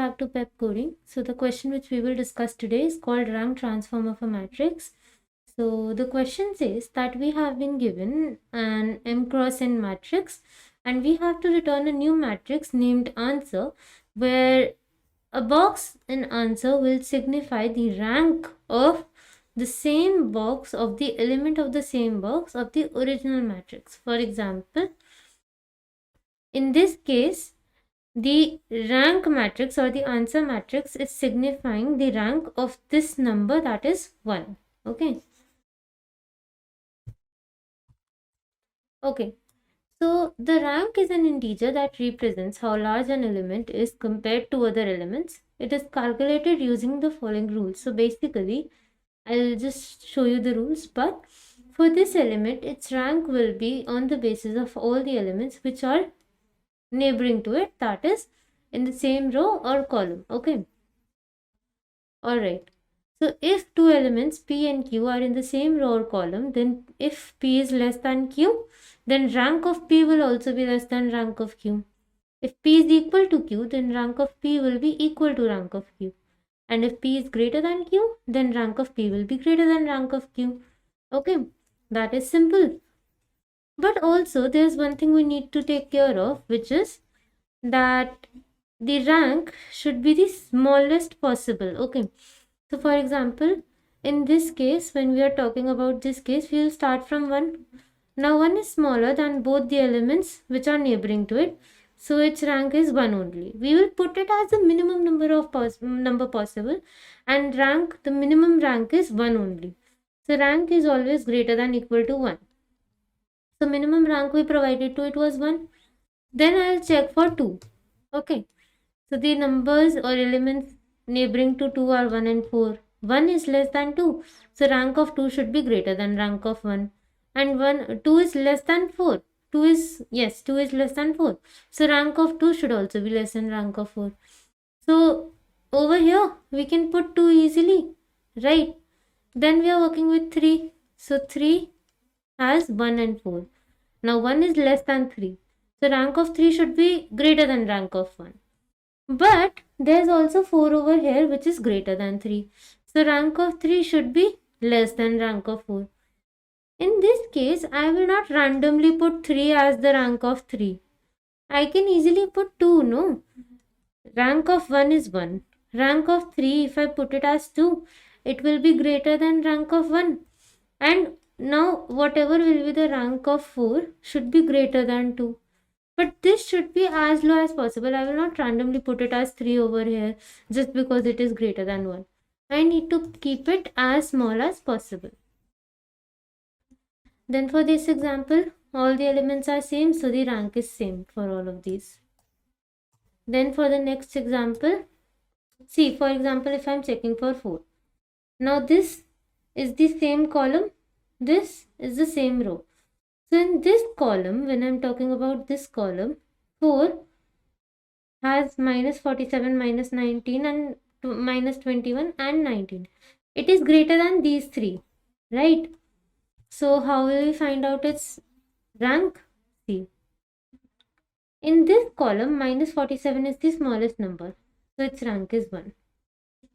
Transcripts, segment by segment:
back to Pepcoding. So the question which we will discuss today is called rank transform of a matrix. So the question says that we have been given an m cross n matrix and we have to return a new matrix named answer, where a box in answer will signify the rank of the same box of the element of the same box of the original matrix. For example, in this case, the rank matrix or the answer matrix is signifying the rank of this number, that is 1. Okay. So the rank is an integer that represents how large an element is compared to other elements. It is calculated using the following rules. So basically, I'll just show you the rules, but for this element, its rank will be on the basis of all the elements which are neighboring to it, that is in the same row or column. Okay. Alright. So if two elements P and Q are in the same row or column, then if P is less than Q, then rank of P will also be less than rank of Q. If P is equal to Q, then rank of P will be equal to rank of Q. And if P is greater than Q, then rank of P will be greater than rank of Q. Okay, that is simple. But also there's one thing we need to take care of, which is that the rank should be the smallest possible. Okay, so for example, in this case, when we are talking about this case, we will start from 1. Now 1 is smaller than both the elements which are neighboring to it, so its rank is 1 only. We will put it as the minimum number possible, and the minimum rank is 1 only. So rank is always greater than equal to 1. So minimum rank we provided to it was 1. Then I will check for 2. Okay. So the numbers or elements neighboring to 2 are 1 and 4. 1 is less than 2. So rank of 2 should be greater than rank of 1. And 2 is less than 4. 2 is less than 4. So rank of 2 should also be less than rank of 4. So over here we can put 2 easily, right? Then we are working with 3. So 3 has 1 and 4. Now 1 is less than 3. So rank of 3 should be greater than rank of 1. But there's also 4 over here which is greater than 3. So rank of 3 should be less than rank of 4. In this case, I will not randomly put 3 as the rank of 3. I can easily put 2, no? Rank of 1 is 1. Rank of 3, if I put it as 2, it will be greater than rank of 1. And now whatever will be the rank of 4 should be greater than 2. But this should be as low as possible. I will not randomly put it as 3 over here just because it is greater than 1. I need to keep it as small as possible. Then for this example, all the elements are same, so the rank is same for all of these. Then for the next example, see, for example, if I am checking for 4. Now this is the same column, this is the same row. So in this column, when I am talking about this column, 4 has minus 47, minus 19 and minus 21 and 19. It is greater than these 3, right? So how will we find out its rank? See, in this column, minus 47 is the smallest number, so its rank is 1.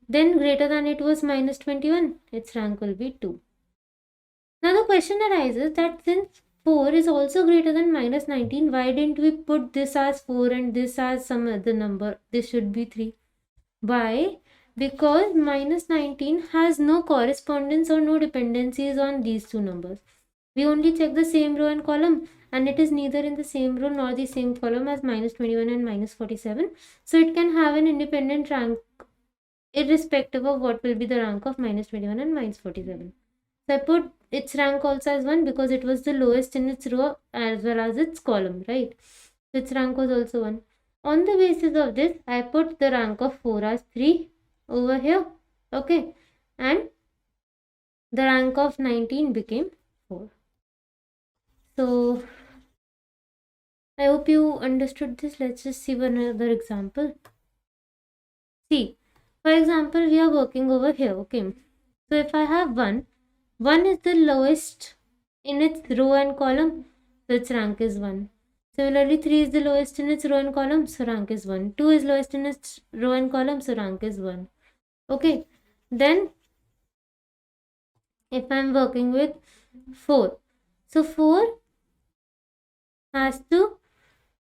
Then greater than it was minus 21, its rank will be 2. Now the question arises that since 4 is also greater than minus 19, why didn't we put this as 4 and this as some other number? This should be 3. Why? Because minus 19 has no correspondence or no dependencies on these two numbers. We only check the same row and column, and it is neither in the same row nor the same column as minus 21 and minus 47. So it can have an independent rank irrespective of what will be the rank of minus 21 and minus 47. So I put its rank also as 1 because it was the lowest in its row as well as its column, right? So its rank was also 1. On the basis of this, I put the rank of 4 as 3 over here, okay? And the rank of 19 became 4. So I hope you understood this. Let's just see one other example. See, for example, we are working over here, okay? So if I have 1 is the lowest in its row and column, so its rank is 1. Similarly, 3 is the lowest in its row and column, so rank is 1. 2 is lowest in its row and column, so rank is 1. Okay, then if I'm working with 4, so 4 has to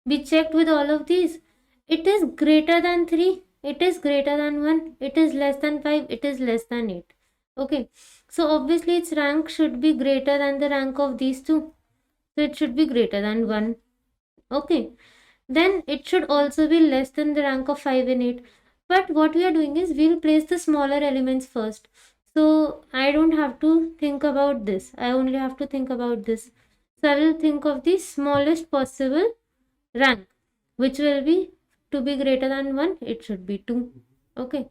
be checked with all of these. It is greater than 3, it is greater than 1, it is less than 5, it is less than 8. Okay, so obviously its rank should be greater than the rank of these two. So it should be greater than 1. Okay, then it should also be less than the rank of 5 and 8. But what we are doing is we'll place the smaller elements first. So I don't have to think about this. I only have to think about this. So I will think of the smallest possible rank, which will be, to be greater than 1, it should be 2. Okay,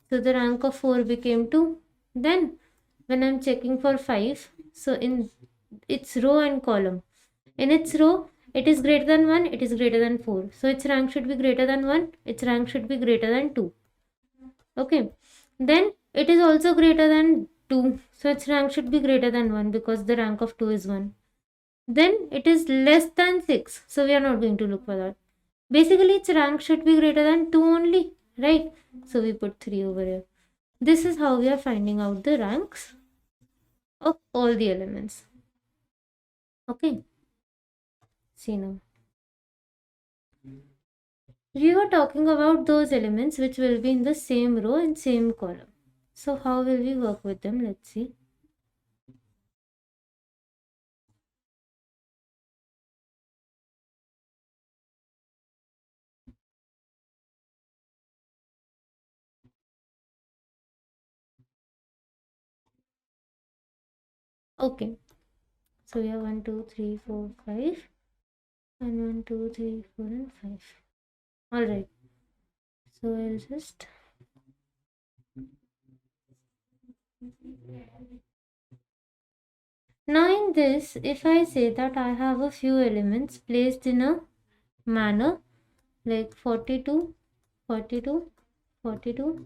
so the rank of 4 became 2. Then when I'm checking for 5, so in its row and column, in its row it is greater than 1, it is greater than 4, so its rank should be greater than 1, its rank should be greater than 2. Okay, then it is also greater than 2, so its rank should be greater than 1 because the rank of 2 is 1. Then it is less than 6, so we are not going to look for that. Basically its rank should be greater than 2 only, right? So we put 3 over here. This is how we are finding out the ranks of all the elements. Okay, see now. We were talking about those elements which will be in the same row and same column. So how will we work with them? Let's see. Okay, so we have 1, 2, 3, 4, 5, and 1, 2, 3, 4, and 5. All right. So I'll just now in this, if I say that I have a few elements placed in a manner like 42, 42, 42,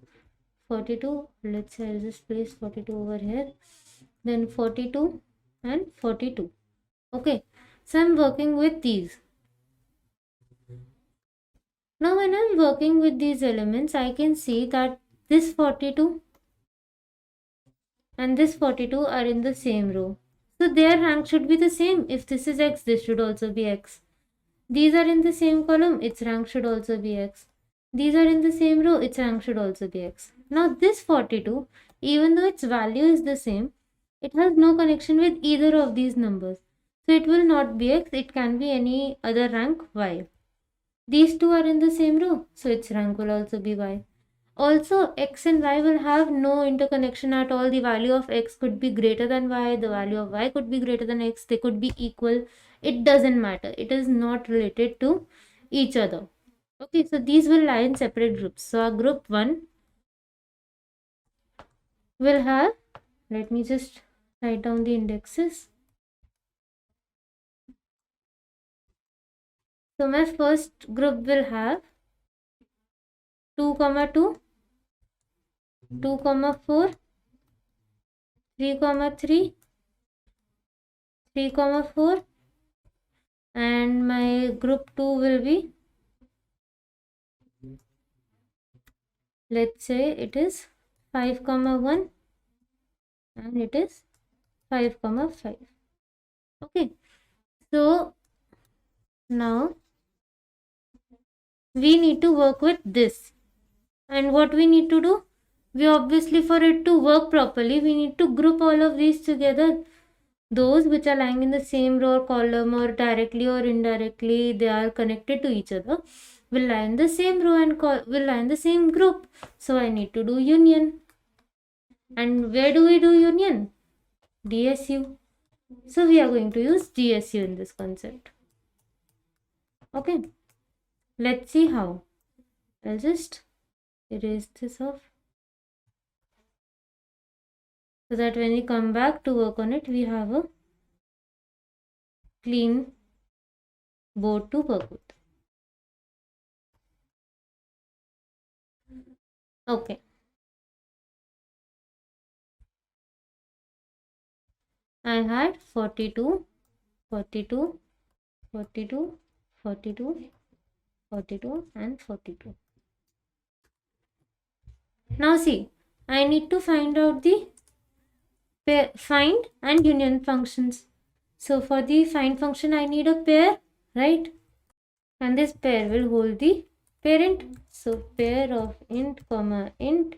42. Let's say I'll just place 42 over here, then 42 and 42. Okay, so I'm working with these. Now when I'm working with these elements, I can see that this 42 and this 42 are in the same row. So their rank should be the same. If this is x, this should also be x. These are in the same column, its rank should also be x. These are in the same row, its rank should also be x. Now this 42, even though its value is the same, it has no connection with either of these numbers. So it will not be x, it can be any other rank y. These two are in the same row, so its rank will also be y. Also, x and y will have no interconnection at all. The value of x could be greater than y, the value of y could be greater than x, they could be equal. It doesn't matter. It is not related to each other. Okay, so these will lie in separate groups. So our group 1 will have, let me just write down the indexes. So my first group will have 2, 2, 2, 4, 3, 3, 3, 4, and my group 2 will be, let's say it is 5, 1, and it is 5, 5. Okay, so now we need to work with this. And what we need to do? We obviously, for it to work properly, we need to group all of these together. Those which are lying in the same row or column, or directly or indirectly they are connected to each other, will lie in the same row and will lie in the same group. So I need to do union. And where do we do union? DSU. So we are going to use DSU in this concept. Okay, let's see how. I'll just erase this off, so that when we come back to work on it, we have a clean board to work with. Okay, I had 42, 42, 42, 42, 42 and 42. Now see, I need to find out the find and union functions. So for the find function I need a pair, right? And this pair will hold the parent. So pair of int comma int,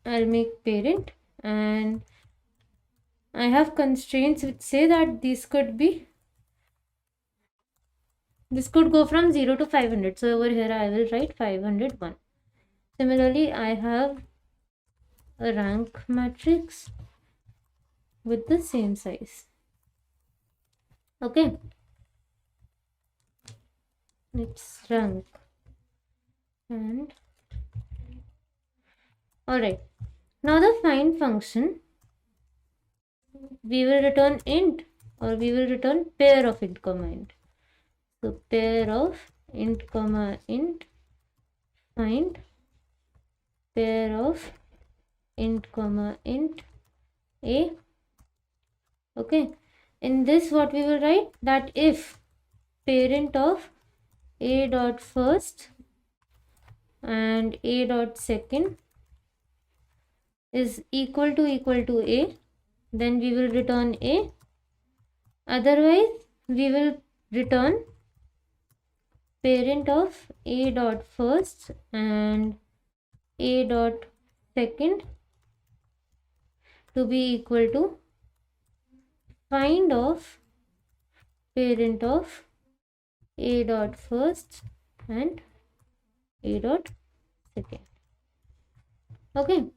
I'll make parent, and I have constraints which say that this could go from 0 to 500. So over here I will write 501. Similarly, I have a rank matrix with the same size. Okay, it's rank. And alright, now the find function, we will return int, or we will return pair of int comma int. So pair of int comma int find pair of int comma int a. Okay, in this what we will write, that if parent of a dot first and a dot second is equal to a, then we will return a. Otherwise we will return parent of a dot first and a dot second to be equal to find of parent of a dot first and a dot second. Okay,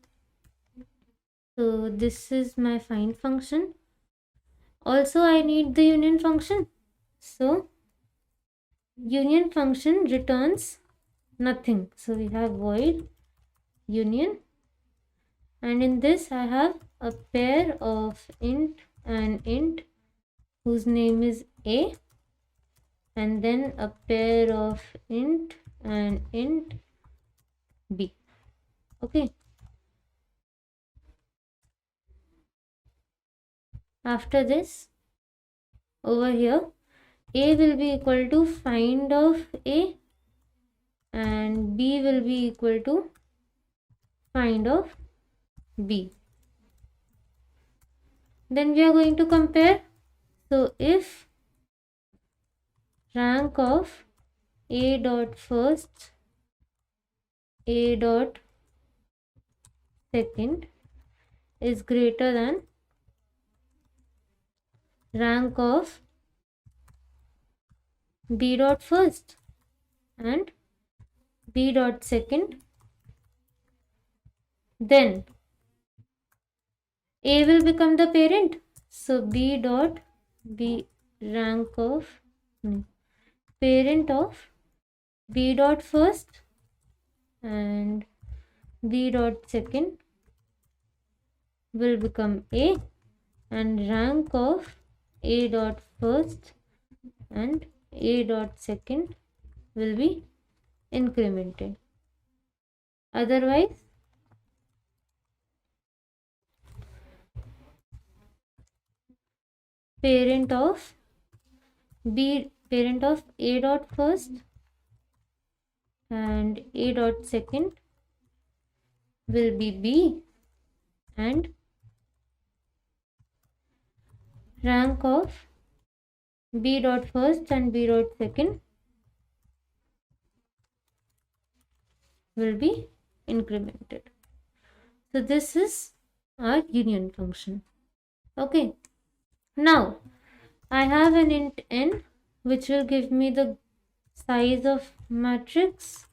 so this is my find function. Also I need the union function. So union function returns nothing. So we have void union, and in this I have a pair of int and int whose name is a, and then a pair of int and int b. Okay, after this, over here a will be equal to find of a and b will be equal to find of b. Then we are going to compare. So if rank of a dot first, a dot second is greater than rank of b dot first and b dot second, then a will become the parent. So b dot b rank of parent of b dot first and b dot second will become a, and rank of a dot first and a dot second will be incremented. Otherwise parent of a dot first and a dot second will be b, and rank of b dot first and b dot second will be incremented. So this is our union function. Okay, now I have an int n which will give me the size of matrix,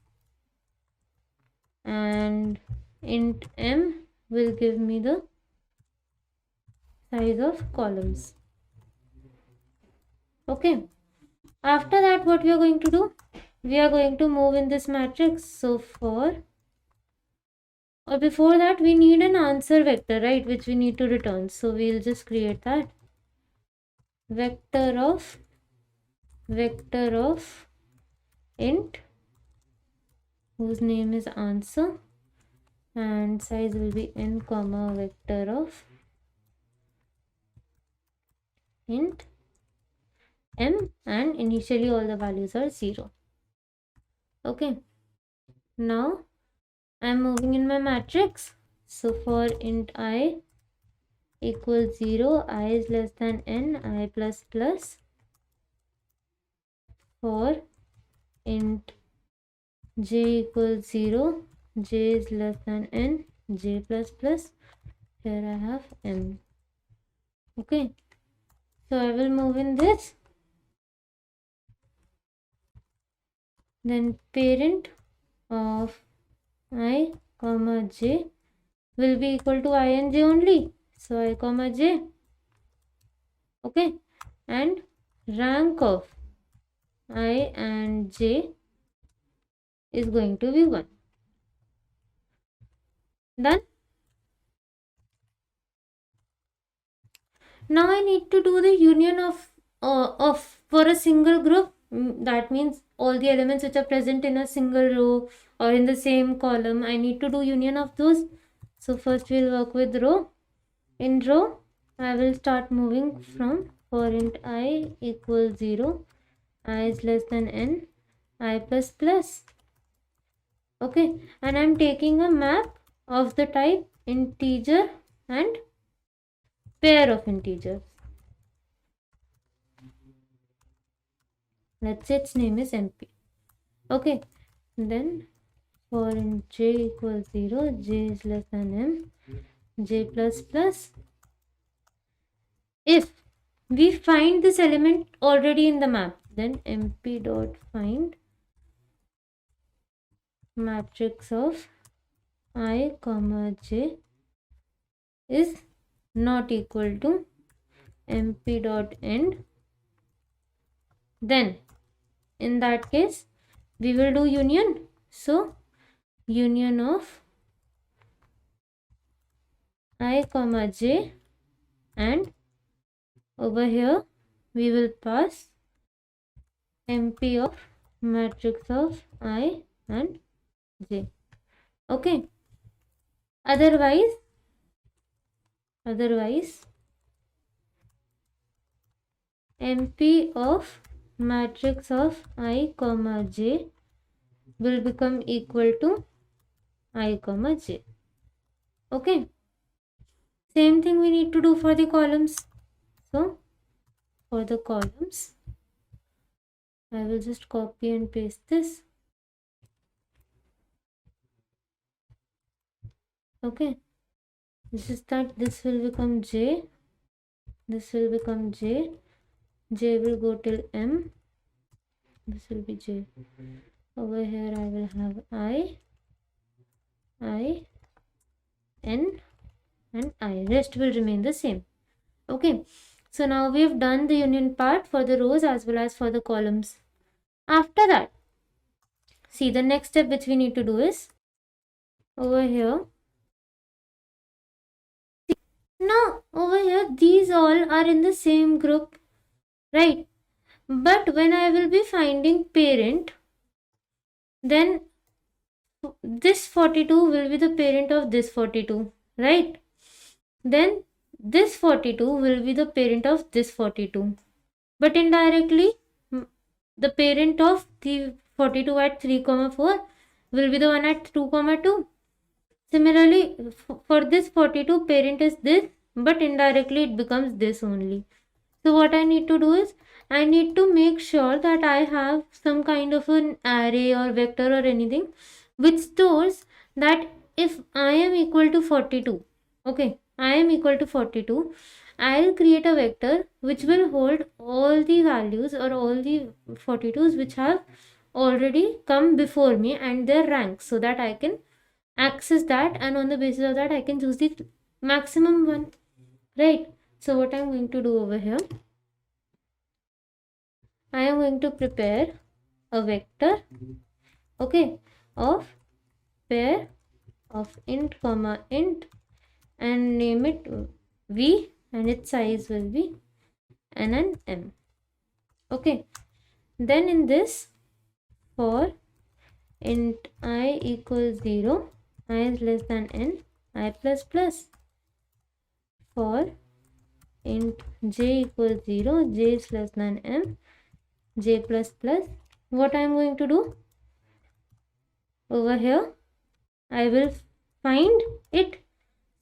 and int m will give me the size of columns. Okay, after that what we are going to do, we are going to move in this matrix. So before that we need an answer vector, right, which we need to return. So we'll just create that vector of int whose name is answer, and size will be n comma vector of int m, and initially all the values are 0. Okay, now I'm moving in my matrix. So for int I equals 0, I is less than n, I plus plus. For int j equals 0, j is less than n, j plus plus. Here I have m. Okay, so I will move in this. Then parent of I comma j will be equal to I and j only. So I comma j. Okay, and rank of I and j is going to be 1. Done. Now I need to do the union of for a single group. That means all the elements which are present in a single row or in the same column, I need to do union of those. So first we'll work with row. In row, I will start moving from for int I equals 0, I is less than n, I plus plus. Okay, and I'm taking a map of the type integer and pair of integers. Let's say its name is MP. Okay, then for int j equals 0, j is less than m, j plus plus. If we find this element already in the map, then mp dot find matrix of I comma j is not equal to mp dot end. Then in that case we will do union. So union of I comma j, and over here we will pass mp of matrix of I and j. Okay, otherwise mp of matrix of I comma j will become equal to I comma j. Okay, same thing we need to do for the columns. So for the columns I will just copy and paste this. Okay, this is that this will become j, this will become j, j will go till m, this will be j. Over here I will have I, n and I. Rest will remain the same. Okay, so now we have done the union part for the rows as well as for the columns. After that, see, the next step which we need to do is over here. Now over here these all are in the same group, right? But when I will be finding parent, then this 42 will be the parent of this 42, right? Then this 42 will be the parent of this 42, but indirectly the parent of the 42 at 3, 4 will be the one at 2, 2. Similarly, for this 42, parent is this, but indirectly it becomes this only. So what I need to do is, I need to make sure that I have some kind of an array or vector or anything which stores that if I am equal to 42, okay, I am equal to 42, I'll create a vector which will hold all the values or all the 42s which have already come before me and their ranks, so that I can access that, and on the basis of that I can choose the maximum one, right? So what I'm going to do over here, I am going to prepare a vector, okay, of pair of int comma int and name it v, and its size will be n and m. Okay, then in this, for int I equals 0, I is less than n, I plus plus. For int j equals 0, j is less than m, j plus plus. What I am going to do over here, I will find it.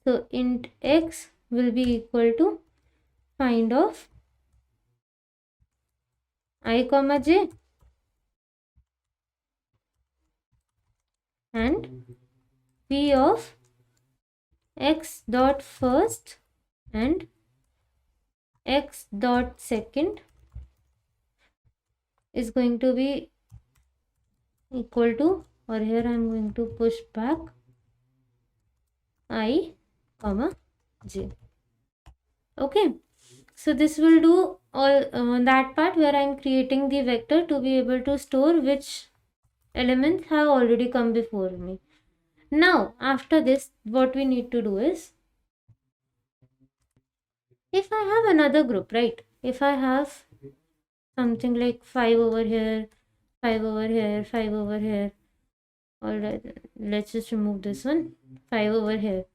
So int x will be equal to find of I comma j and p of x dot first and x dot second is going to be equal to, or here I am going to push back I comma j. Okay, so this will do all that part where I am creating the vector to be able to store which elements have already come before me. Now after this, what we need to do is, if I have another group, right, if I have something like 5 over here, 5 over here, 5 over here, alright, let's just remove this one, 5 over here.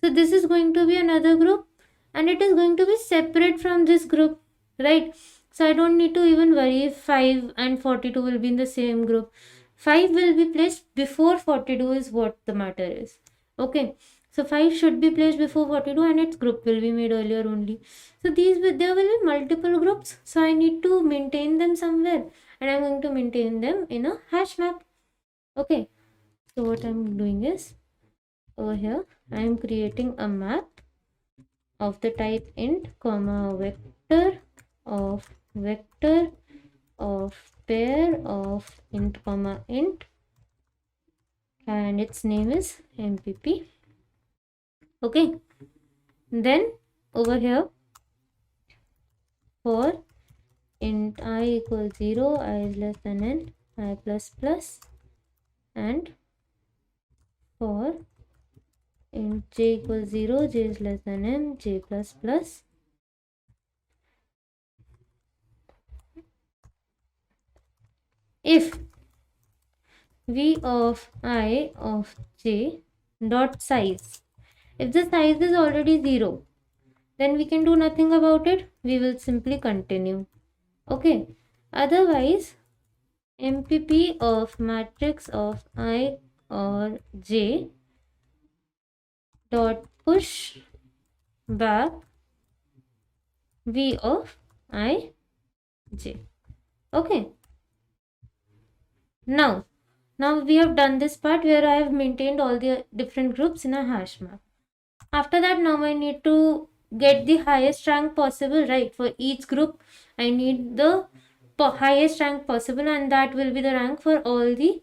So this is going to be another group and it is going to be separate from this group, right? So I don't need to even worry if 5 and 42 will be in the same group. 5 will be placed before 42 is what the matter is. Okay, so 5 should be placed before 42 and its group will be made earlier only. So there will be multiple groups, so I need to maintain them somewhere and I'm going to maintain them in a hash map. Okay, so what I'm doing is, over here I am creating a map of the type int comma vector of pair of int comma int, and its name is MPP. Okay, then over here for int I equals 0, I is less than n, I plus plus, and for int j equals 0, j is less than m, j plus plus. If v of I of j dot size, if the size is already 0, then we can do nothing about it. We will simply continue. Okay. Otherwise, MPP of matrix of I or j dot push back v of I j. Okay. Now we have done this part where I have maintained all the different groups in a hash map. After that, now I need to get the highest rank possible, right? For each group, I need the highest rank possible, and that will be the rank for all the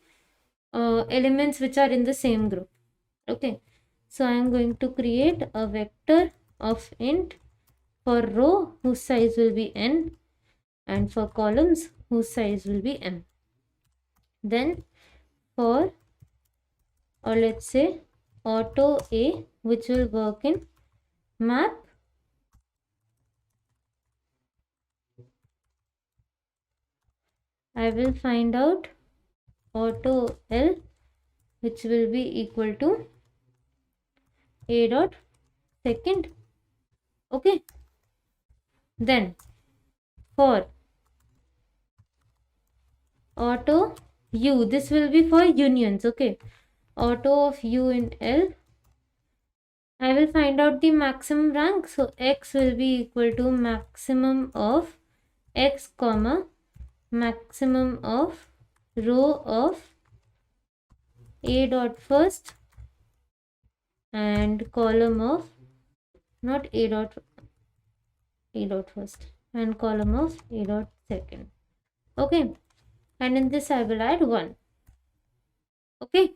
elements which are in the same group. Okay, so I am going to create a vector of int for row whose size will be n and for columns whose size will be m. Then for, or let's say, auto A, which will work in map I will find out auto L, which will be equal to A dot second. Okay, then for auto U, this will be for unions. Okay, auto of U in L, I will find out the maximum rank. So x will be equal to maximum of x comma maximum of row of A dot first and column of, not A dot first and column of A dot second. Okay, and in this I will add 1. Okay,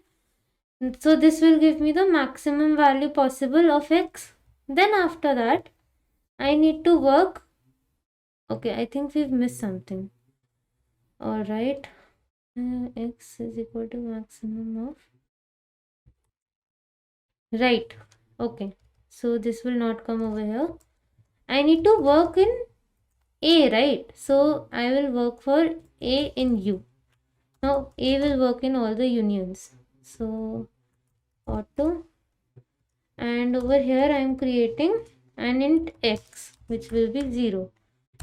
so this will give me the maximum value possible of x. Then after that I need to work. Okay, I think we've missed something. All right, x is equal to maximum of, right. Okay, so this will not come over here. I need to work in A, right? So I will work for A in U. Now A will work in all the unions. So auto, and over here I am creating an int x. which will be 0.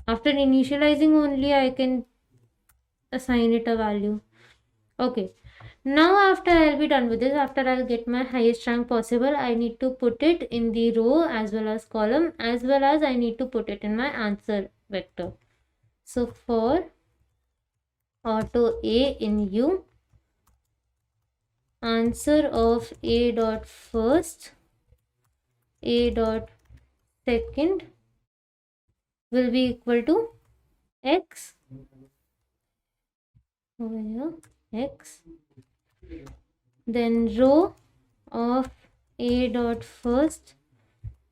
After initializing only I can assign it a value. Okay, now after I'll be done with this, after I'll get my highest rank possible, I need to put it in the row as well as column, as well as I need to put it in my answer vector. So for auto A in U, answer of A dot first, A dot second will be equal to X, over here, X. Then row of A dot first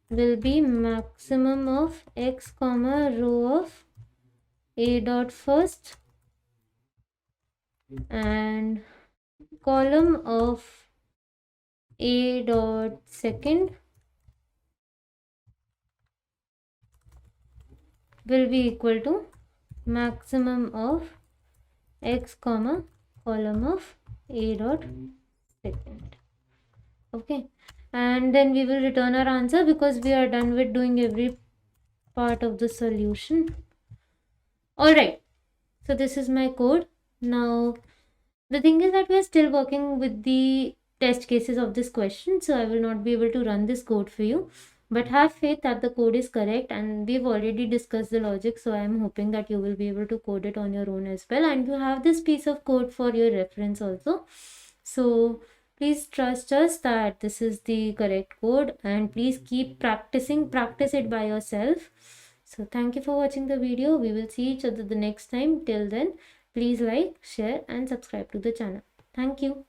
will be maximum of X comma row of A dot first, and column of A dot second will be equal to maximum of X comma column of A dot second. Okay, and then we will return our answer because we are done with doing every part of the solution. All right, so this is my code. Now the thing is that we are still working with the test cases of this question, so I will not be able to run this code for you, but have faith that the code is correct, and we've already discussed the logic, so I'm hoping that you will be able to code it on your own as well, and you have this piece of code for your reference also. So please trust us that this is the correct code, and please keep practicing, practice it by yourself. So thank you for watching the video. We will see each other the next time. Till then, please like, share and subscribe to the channel. Thank you.